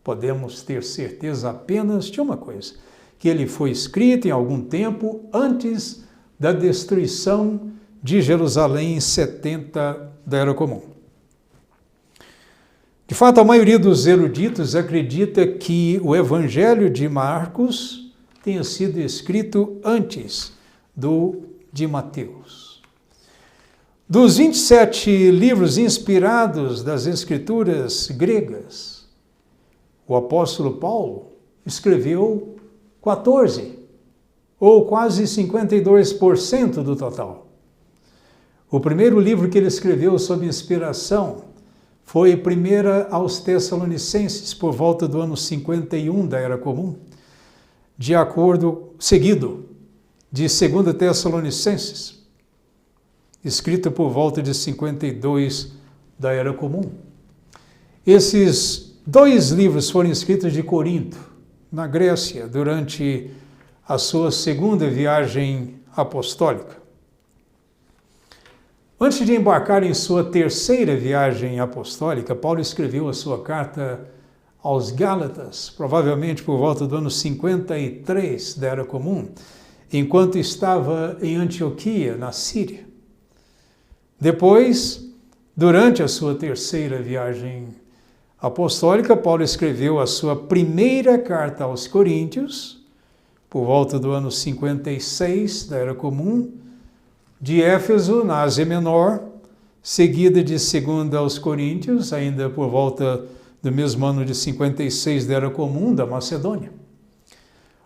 Podemos ter certeza apenas de uma coisa, que ele foi escrito em algum tempo antes da destruição de Jerusalém em 70 da Era Comum. De fato, a maioria dos eruditos acredita que o Evangelho de Marcos tenha sido escrito antes do de Mateus. Dos 27 livros inspirados das escrituras gregas, o apóstolo Paulo escreveu 14, ou quase 52% do total. O primeiro livro que ele escreveu sob inspiração foi 1 aos Tessalonicenses, por volta do ano 51 da Era Comum, seguido de 2 Tessalonicenses, escrito por volta de 52 da Era Comum. Esses dois livros foram escritos de Corinto, na Grécia, durante a sua segunda viagem apostólica. Antes de embarcar em sua terceira viagem apostólica, Paulo escreveu a sua carta aos Gálatas, provavelmente por volta do ano 53 da Era Comum, enquanto estava em Antioquia, na Síria. Depois, durante a sua terceira viagem apostólica, Paulo escreveu a sua primeira carta aos Coríntios, por volta do ano 56 da Era Comum, de Éfeso, na Ásia Menor, seguida de 2 aos Coríntios, ainda por volta do mesmo ano de 56 da Era Comum, da Macedônia.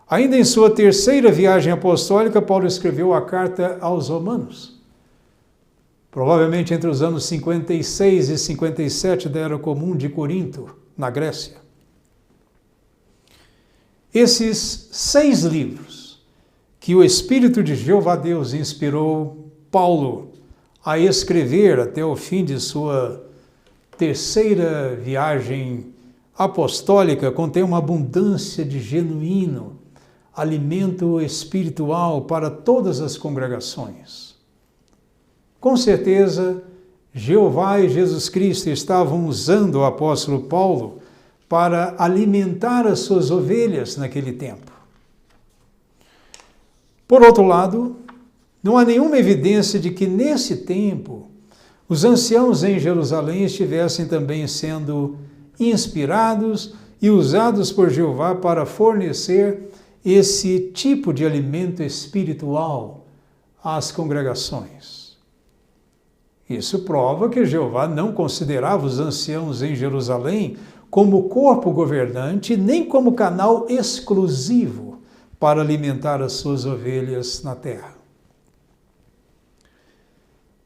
Ainda em sua terceira viagem apostólica, Paulo escreveu a carta aos Romanos, provavelmente entre os anos 56 e 57 da Era Comum de Corinto, na Grécia. Esses 6 livros que o Espírito de Jeová Deus inspirou Paulo a escrever até o fim de sua terceira viagem apostólica contém uma abundância de genuíno alimento espiritual para todas as congregações. Com certeza, Jeová e Jesus Cristo estavam usando o apóstolo Paulo para alimentar as suas ovelhas naquele tempo. Por outro lado, não há nenhuma evidência de que, nesse tempo, os anciãos em Jerusalém estivessem também sendo inspirados e usados por Jeová para fornecer esse tipo de alimento espiritual às congregações. Isso prova que Jeová não considerava os anciãos em Jerusalém como corpo governante, nem como canal exclusivo para alimentar as suas ovelhas na terra.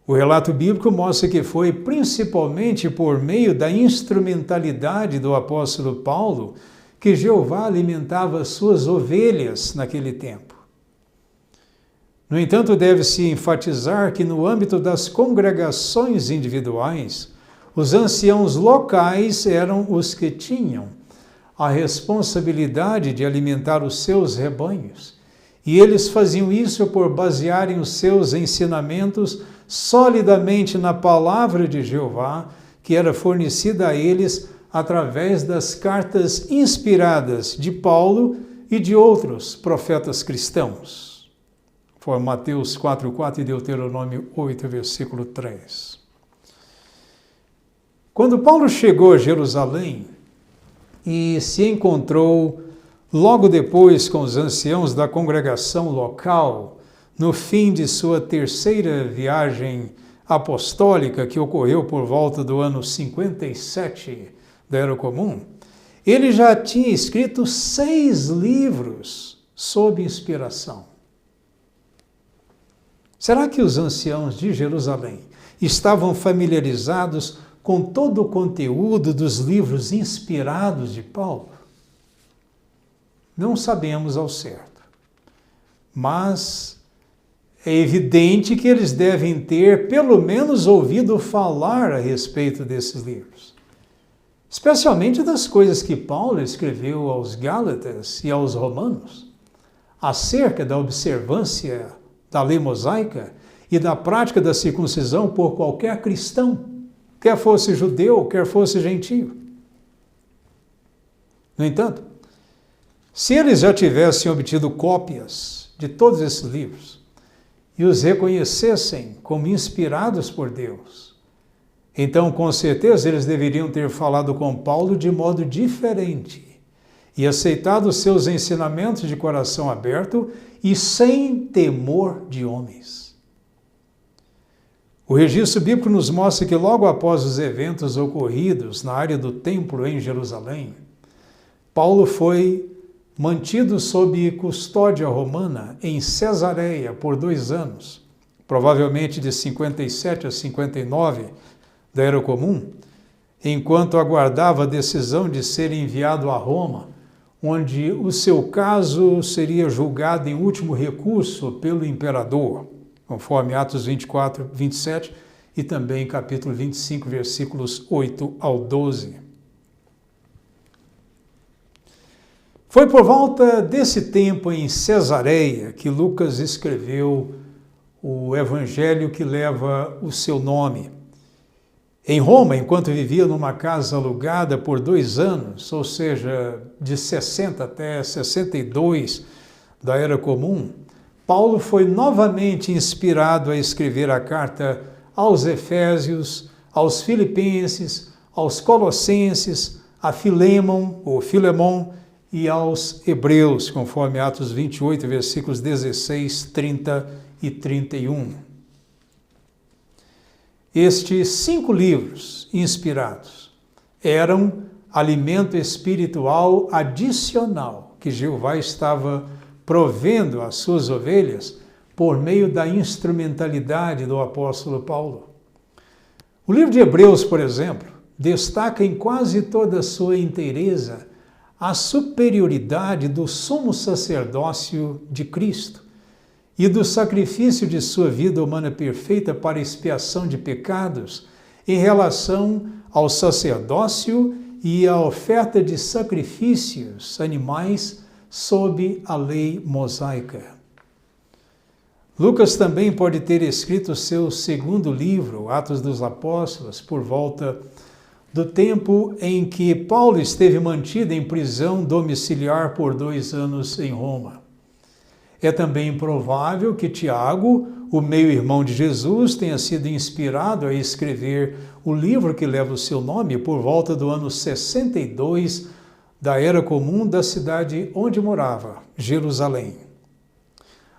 O relato bíblico mostra que foi principalmente por meio da instrumentalidade do apóstolo Paulo que Jeová alimentava as suas ovelhas naquele tempo. No entanto, deve-se enfatizar que no âmbito das congregações individuais, os anciãos locais eram os que tinham a responsabilidade de alimentar os seus rebanhos, e eles faziam isso por basearem os seus ensinamentos solidamente na palavra de Jeová, que era fornecida a eles através das cartas inspiradas de Paulo e de outros profetas cristãos. Foi Mateus 4:4 e Deuteronômio 8, versículo 3. Quando Paulo chegou a Jerusalém e se encontrou logo depois com os anciãos da congregação local, no fim de sua terceira viagem apostólica, que ocorreu por volta do ano 57 da Era Comum, ele já tinha escrito 6 livros sob inspiração. Será que os anciãos de Jerusalém estavam familiarizados com todo o conteúdo dos livros inspirados de Paulo? Não sabemos ao certo, mas é evidente que eles devem ter, pelo menos, ouvido falar a respeito desses livros. especialmente das coisas que Paulo escreveu aos Gálatas e aos Romanos, acerca da observância da lei mosaica e da prática da circuncisão por qualquer cristão, quer fosse judeu, quer fosse gentio. No entanto, se eles já tivessem obtido cópias de todos esses livros e os reconhecessem como inspirados por Deus, então com certeza eles deveriam ter falado com Paulo de modo diferente e aceitado os seus ensinamentos de coração aberto e sem temor de homens. O registro bíblico nos mostra que logo após os eventos ocorridos na área do templo em Jerusalém, Paulo foi mantido sob custódia romana em Cesareia por 2 anos, provavelmente de 57 a 59 da Era Comum, enquanto aguardava a decisão de ser enviado a Roma, onde o seu caso seria julgado em último recurso pelo imperador, conforme Atos 24, 27 e também capítulo 25, versículos 8 ao 12. Foi por volta desse tempo em Cesareia que Lucas escreveu o evangelho que leva o seu nome. Em Roma, enquanto vivia numa casa alugada por 2 anos, ou seja, de 60 até 62 da Era Comum, Paulo foi novamente inspirado a escrever a carta aos Efésios, aos Filipenses, aos Colossenses, a Filemon e aos Hebreus, conforme Atos 28, versículos 16, 30 e 31. Estes 5 livros inspirados eram alimento espiritual adicional que Jeová estava provendo às suas ovelhas por meio da instrumentalidade do apóstolo Paulo. O livro de Hebreus, por exemplo, destaca em quase toda a sua inteireza a superioridade do sumo sacerdócio de Cristo e do sacrifício de sua vida humana perfeita para expiação de pecados em relação ao sacerdócio e à oferta de sacrifícios animais sob a lei mosaica. Lucas também pode ter escrito seu 2º livro, Atos dos Apóstolos, por volta do tempo em que Paulo esteve mantido em prisão domiciliar por 2 anos em Roma. É também provável que Tiago, o meio-irmão de Jesus, tenha sido inspirado a escrever o livro que leva o seu nome por volta do ano 62 da Era Comum da cidade onde morava, Jerusalém.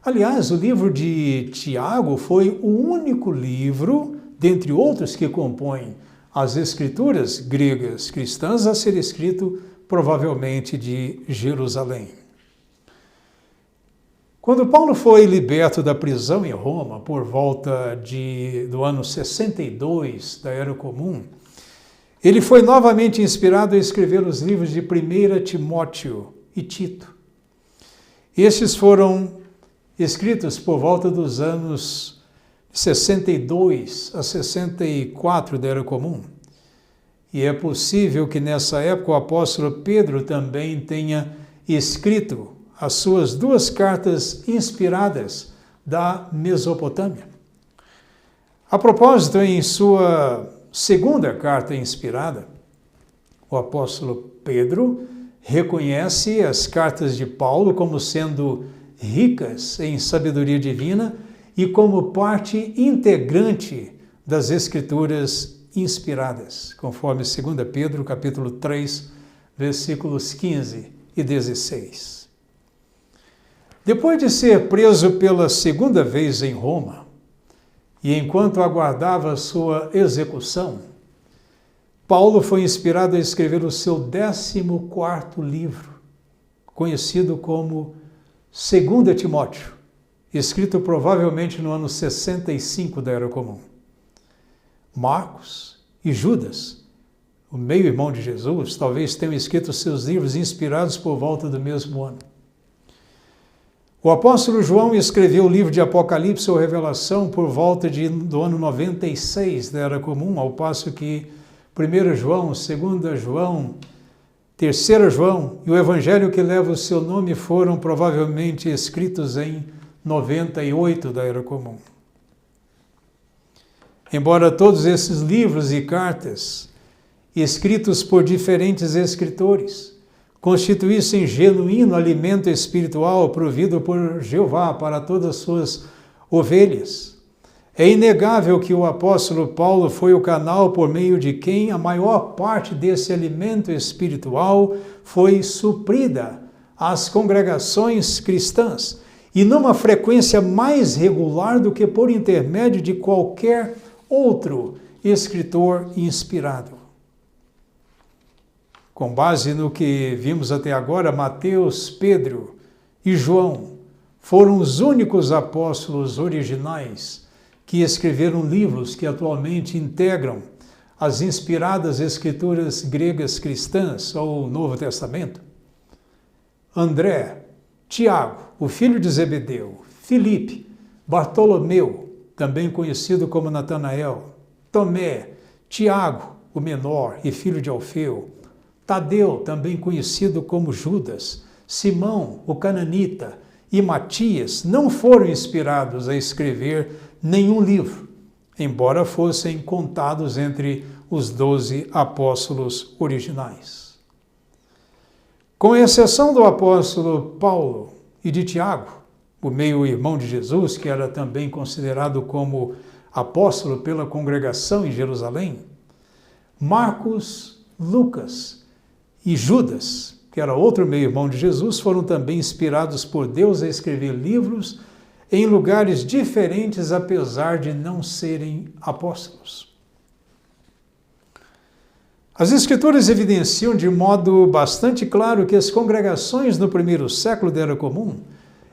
Aliás, o livro de Tiago foi o único livro, dentre outros que compõem as escrituras gregas cristãs, a ser escrito provavelmente de Jerusalém. Quando Paulo foi liberto da prisão em Roma, por volta do ano 62 da Era Comum, ele foi novamente inspirado a escrever os livros de 1 Timóteo e Tito. Estes foram escritos por volta dos anos 62 a 64 da Era Comum. E é possível que nessa época o apóstolo Pedro também tenha escrito as suas 2 cartas inspiradas da Mesopotâmia. A propósito, em sua 2ª carta inspirada, o apóstolo Pedro reconhece as cartas de Paulo como sendo ricas em sabedoria divina e como parte integrante das Escrituras inspiradas, conforme 2 Pedro, capítulo 3, versículos 15 e 16. Depois de ser preso pela 2ª vez em Roma, e enquanto aguardava sua execução, Paulo foi inspirado a escrever o seu 14º livro, conhecido como 2 Timóteo, escrito provavelmente no ano 65 da Era Comum. Marcos e Judas, o meio-irmão de Jesus, talvez tenham escrito seus livros inspirados por volta do mesmo ano. O apóstolo João escreveu o livro de Apocalipse ou Revelação por volta do ano 96 da Era Comum, ao passo que 1 João, 2 João, 3 João e o evangelho que leva o seu nome foram provavelmente escritos em 98 da Era Comum. Embora todos esses livros e cartas, escritos por diferentes escritores, constituíssem genuíno alimento espiritual provido por Jeová para todas as suas ovelhas, é inegável que o apóstolo Paulo foi o canal por meio de quem a maior parte desse alimento espiritual foi suprida às congregações cristãs, e numa frequência mais regular do que por intermédio de qualquer outro escritor inspirado. Com base no que vimos até agora, Mateus, Pedro e João foram os únicos apóstolos originais que escreveram livros que atualmente integram as inspiradas escrituras gregas cristãs ou o Novo Testamento. André, Tiago, o filho de Zebedeu, Filipe, Bartolomeu, também conhecido como Natanael, Tomé, Tiago, o menor e filho de Alfeu, Tadeu, também conhecido como Judas, Simão, o cananita, e Matias não foram inspirados a escrever nenhum livro, embora fossem contados entre os 12 apóstolos originais. Com exceção do apóstolo Paulo e de Tiago, o meio-irmão de Jesus, que era também considerado como apóstolo pela congregação em Jerusalém, Marcos, Lucas e Judas, que era outro meio-irmão de Jesus, foram também inspirados por Deus a escrever livros em lugares diferentes, apesar de não serem apóstolos. As Escrituras evidenciam de modo bastante claro que as congregações no primeiro século da Era Comum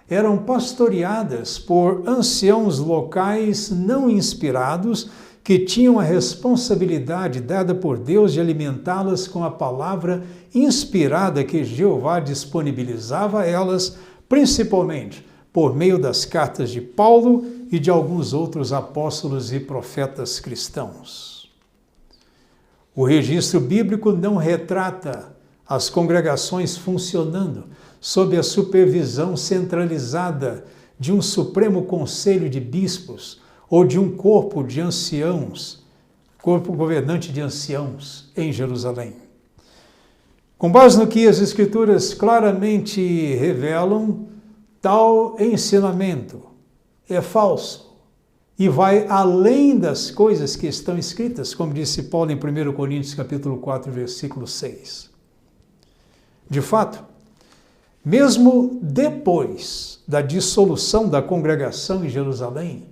eram pastoreadas por anciãos locais não inspirados que tinham a responsabilidade dada por Deus de alimentá-las com a palavra inspirada que Jeová disponibilizava a elas, principalmente por meio das cartas de Paulo e de alguns outros apóstolos e profetas cristãos. O registro bíblico não retrata as congregações funcionando sob a supervisão centralizada de um supremo conselho de bispos ou de um corpo de anciãos, corpo governante de anciãos em Jerusalém. Com base no que as Escrituras claramente revelam, tal ensinamento é falso e vai além das coisas que estão escritas, como disse Paulo em 1 Coríntios capítulo 4, versículo 6. De fato, mesmo depois da dissolução da congregação em Jerusalém,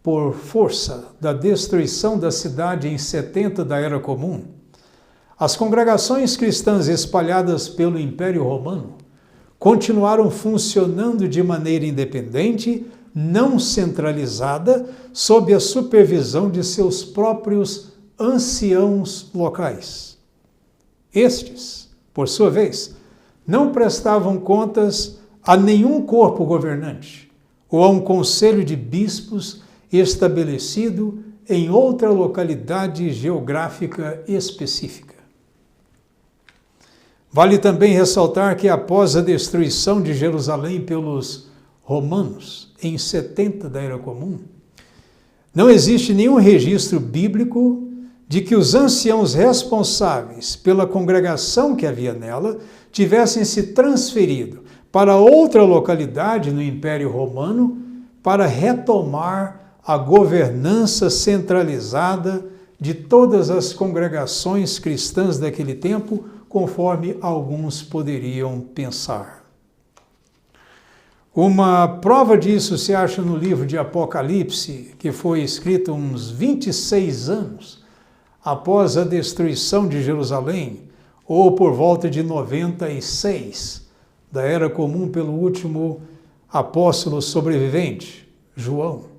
por força da destruição da cidade em 70 da Era Comum, as congregações cristãs espalhadas pelo Império Romano continuaram funcionando de maneira independente, não centralizada, sob a supervisão de seus próprios anciãos locais. Estes, por sua vez, não prestavam contas a nenhum corpo governante ou a um conselho de bispos estabelecido em outra localidade geográfica específica. Vale também ressaltar que após a destruição de Jerusalém pelos romanos, em 70 da Era Comum, não existe nenhum registro bíblico de que os anciãos responsáveis pela congregação que havia nela tivessem se transferido para outra localidade no Império Romano para retomar a governança centralizada de todas as congregações cristãs daquele tempo, conforme alguns poderiam pensar. Uma prova disso se acha no livro de Apocalipse, que foi escrito uns 26 anos após a destruição de Jerusalém, ou por volta de 96 da Era Comum, pelo último apóstolo sobrevivente, João.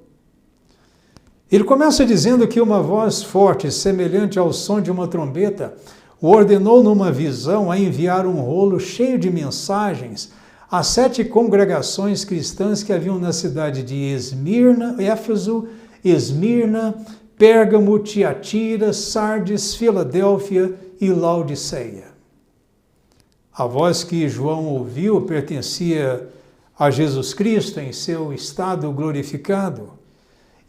Ele começa dizendo que uma voz forte, semelhante ao som de uma trombeta, o ordenou numa visão a enviar um rolo cheio de mensagens às 7 congregações cristãs que haviam na cidade de Esmirna, Éfeso, Esmirna, Pérgamo, Tiatira, Sardes, Filadélfia e Laodiceia. A voz que João ouviu pertencia a Jesus Cristo em seu estado glorificado,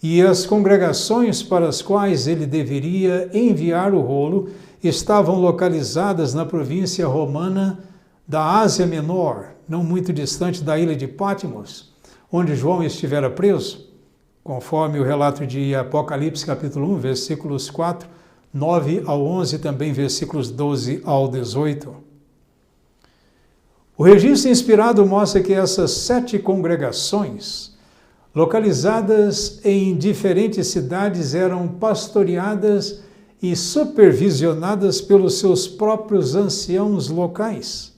e as congregações para as quais ele deveria enviar o rolo estavam localizadas na província romana da Ásia Menor, não muito distante da ilha de Patmos, onde João estivera preso, conforme o relato de Apocalipse capítulo 1, versículos 4, 9 ao 11, também versículos 12 ao 18. O registro inspirado mostra que essas 7 congregações, localizadas em diferentes cidades, eram pastoreadas e supervisionadas pelos seus próprios anciãos locais,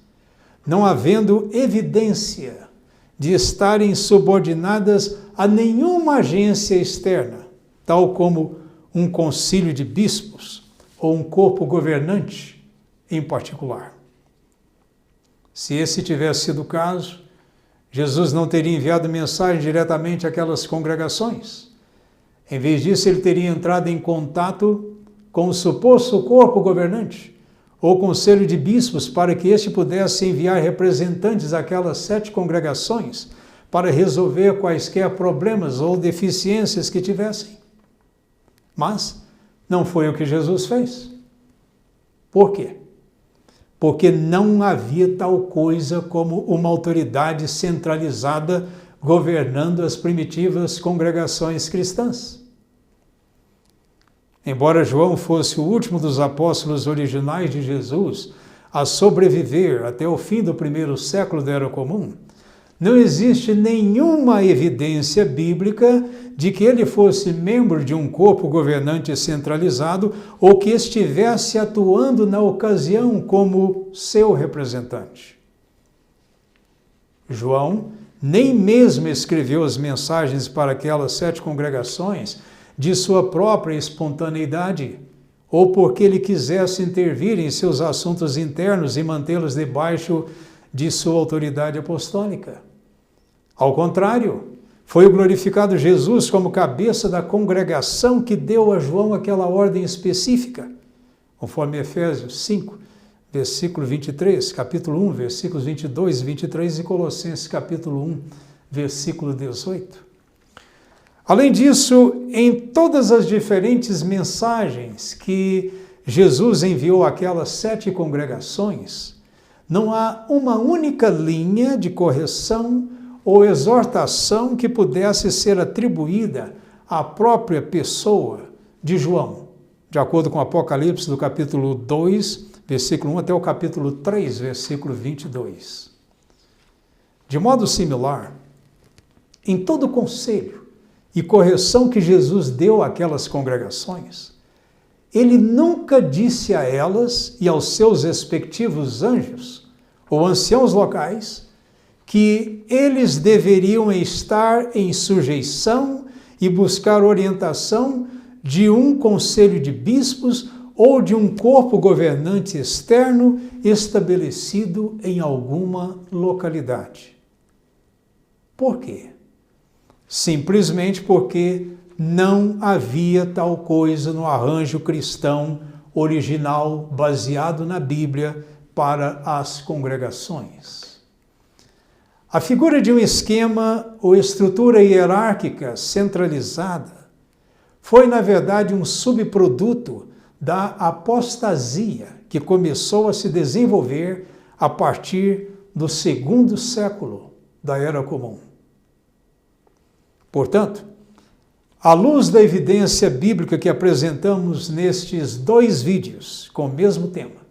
não havendo evidência de estarem subordinadas a nenhuma agência externa, tal como um concílio de bispos ou um corpo governante em particular. Se esse tivesse sido o caso, Jesus não teria enviado mensagem diretamente àquelas congregações. Em vez disso, ele teria entrado em contato com o suposto corpo governante ou conselho de bispos para que este pudesse enviar representantes àquelas 7 congregações para resolver quaisquer problemas ou deficiências que tivessem. Mas não foi o que Jesus fez. Por quê? Porque não havia tal coisa como uma autoridade centralizada governando as primitivas congregações cristãs. Embora João fosse o último dos apóstolos originais de Jesus a sobreviver até o fim do primeiro século da Era Comum, não existe nenhuma evidência bíblica de que ele fosse membro de um corpo governante centralizado ou que estivesse atuando na ocasião como seu representante. João nem mesmo escreveu as mensagens para aquelas 7 congregações de sua própria espontaneidade, ou porque ele quisesse intervir em seus assuntos internos e mantê-los debaixo de sua autoridade apostólica. Ao contrário, foi o glorificado Jesus como cabeça da congregação que deu a João aquela ordem específica, conforme Efésios 5, versículo 23, capítulo 1, versículos 22 e 23 e Colossenses capítulo 1, versículo 18. Além disso, em todas as diferentes mensagens que Jesus enviou àquelas 7 congregações, não há uma única linha de correção ou exortação que pudesse ser atribuída à própria pessoa de João, de acordo com Apocalipse do capítulo 2, versículo 1 até o capítulo 3, versículo 22. De modo similar, em todo o conselho e correção que Jesus deu àquelas congregações, ele nunca disse a elas e aos seus respectivos anjos ou anciãos locais que eles deveriam estar em sujeição e buscar orientação de um conselho de bispos ou de um corpo governante externo estabelecido em alguma localidade. Por quê? Simplesmente porque não havia tal coisa no arranjo cristão original baseado na Bíblia para as congregações. A figura de um esquema ou estrutura hierárquica centralizada foi, na verdade, um subproduto da apostasia que começou a se desenvolver a partir do 2º século da Era Comum. Portanto, à luz da evidência bíblica que apresentamos nestes 2 vídeos com o mesmo tema,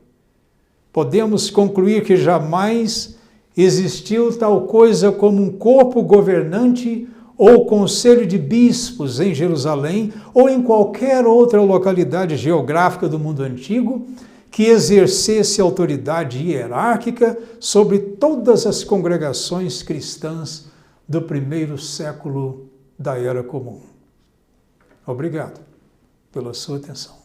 podemos concluir que jamais existiu tal coisa como um corpo governante ou conselho de bispos em Jerusalém ou em qualquer outra localidade geográfica do mundo antigo que exercesse autoridade hierárquica sobre todas as congregações cristãs do 1º século da Era Comum. Obrigado pela sua atenção.